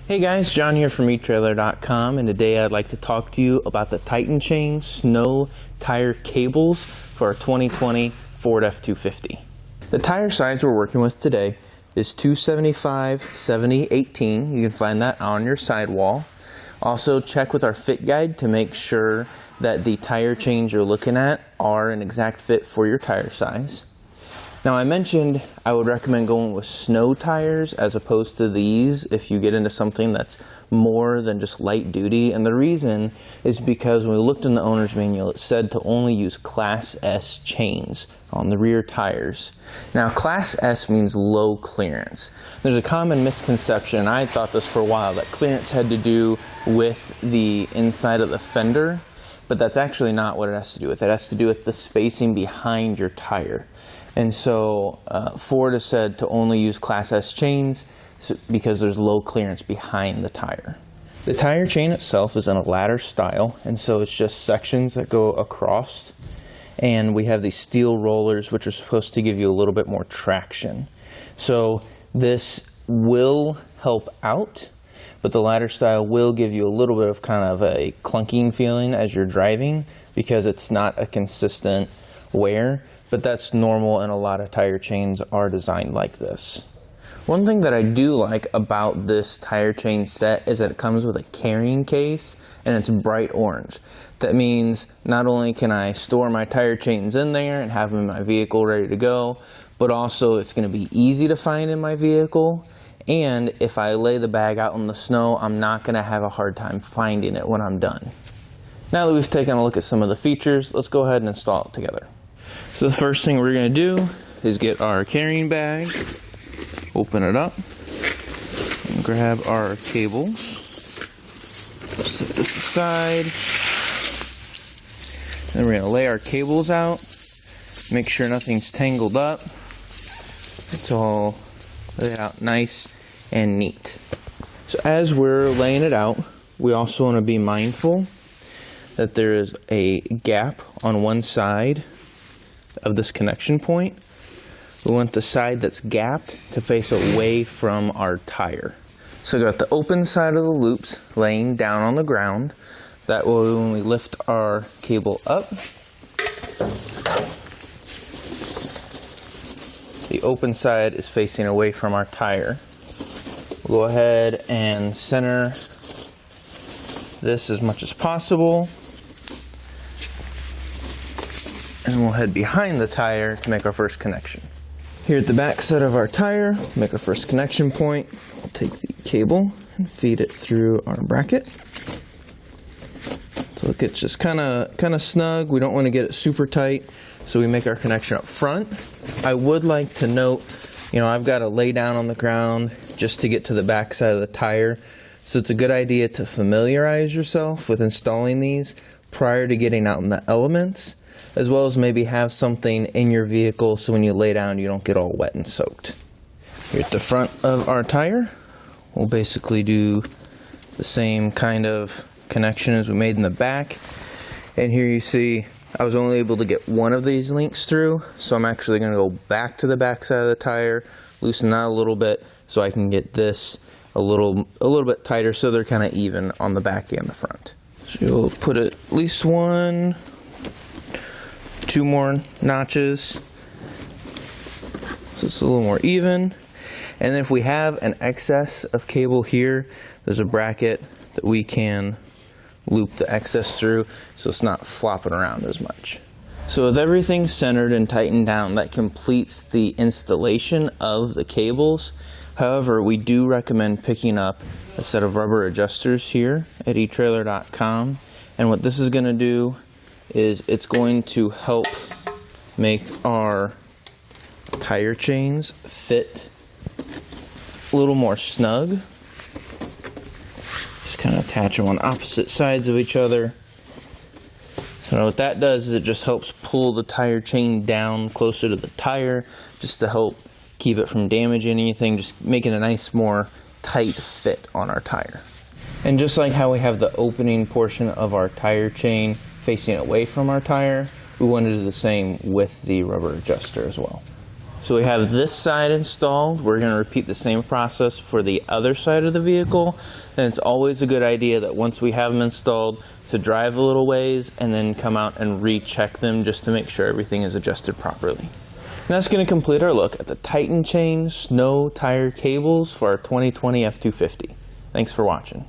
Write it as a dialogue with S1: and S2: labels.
S1: Hey guys, John here from etrailer.And today I'd like to talk to you about the Titan Chain snow tire cables for our 2020 Ford F250. The tire size we're working with today is 275, 70, 18. You can find that on your sidewall. Also check with our fit guide to make sure that the tire chains you're looking at are an exact fit for your tire size. Now I mentioned I would recommend going with snow tires as opposed to these if you get into something that's more than just light duty, and the reason is because when we looked in the owner's manual it said to only use Class S chains on the rear tires. Now Class S means low clearance. There's a common misconception, and I thought this for a while, that clearance had to do with the inside of the fender, but that's actually not what it has to do with. It has to do with the spacing behind your tire. And so Ford has said to only use Class S chains because there's low clearance behind the tire. The tire chain itself is in a ladder style, and so it's just sections that go across. And we have these steel rollers which are supposed to give you a little bit more traction. So this will help out, but the ladder style will give you a little bit of kind of a clunking feeling as you're driving because it's not a consistent wear. But that's normal, and a lot of tire chains are designed like this. One thing that I do like about this tire chain set is that it comes with a carrying case, and it's bright orange. That means not only can I store my tire chains in there and have them in my vehicle ready to go, but also it's going to be easy to find in my vehicle. And if I lay the bag out in the snow, I'm not going to have a hard time finding it when I'm done. Now that we've taken a look at some of the features, let's go ahead and install it together. So the first thing we're going to do is get our carrying bag, open it up, and grab our cables. Set this aside. Then we're going to lay our cables out, make sure nothing's tangled up. It's all laid out nice and neat. So as we're laying it out, we also want to be mindful that there is a gap on one side of this connection point. We want the side that's gapped to face away from our tire. So we got the open side of the loops laying down on the ground. That way when we lift our cable up, the open side is facing away from our tire. We'll go ahead and center this as much as possible. And we'll head behind the tire to make our first connection. Here at the back side of our tire, make our first connection point. We'll take the cable and feed it through our bracket. So it gets just kind of snug. We don't want to get it super tight, so we make our connection up front. I would like to note, I've got to lay down on the ground just to get to the back side of the tire. So it's a good idea to familiarize yourself with installing these prior to getting out in the elements, as well as maybe have something in your vehicle so when you lay down you don't get all wet and soaked. Here at the front of our tire, we'll basically do the same kind of connection as we made in the back. And here you see I was only able to get one of these links through, so I'm actually going to go back to the back side of the tire, loosen that a little bit so I can get this a little bit tighter so they're kind of even on the back and the front. So you'll put at least two more notches so it's a little more even. And then if we have an excess of cable here, there's a bracket that we can loop the excess through so it's not flopping around as much. So with everything centered and tightened down, that completes the installation of the cables. However, we do recommend picking up a set of rubber adjusters here at etrailer.com, and what this is going to do is it's going to help make our tire chains fit a little more snug. Just kind of attach them on opposite sides of each other. So what that does is it just helps pull the tire chain down closer to the tire, just to help keep it from damaging anything, just making a nice more tight fit on our tire. And just like how we have the opening portion of our tire chain facing away from our tire, we want to do the same with the rubber adjuster as well. So we have this side installed. We're going to repeat the same process for the other side of the vehicle. And it's always a good idea that once we have them installed to drive a little ways and then come out and recheck them just to make sure everything is adjusted properly. And that's going to complete our look at the Titan Chain snow tire cables for our 2020 F250. Thanks for watching.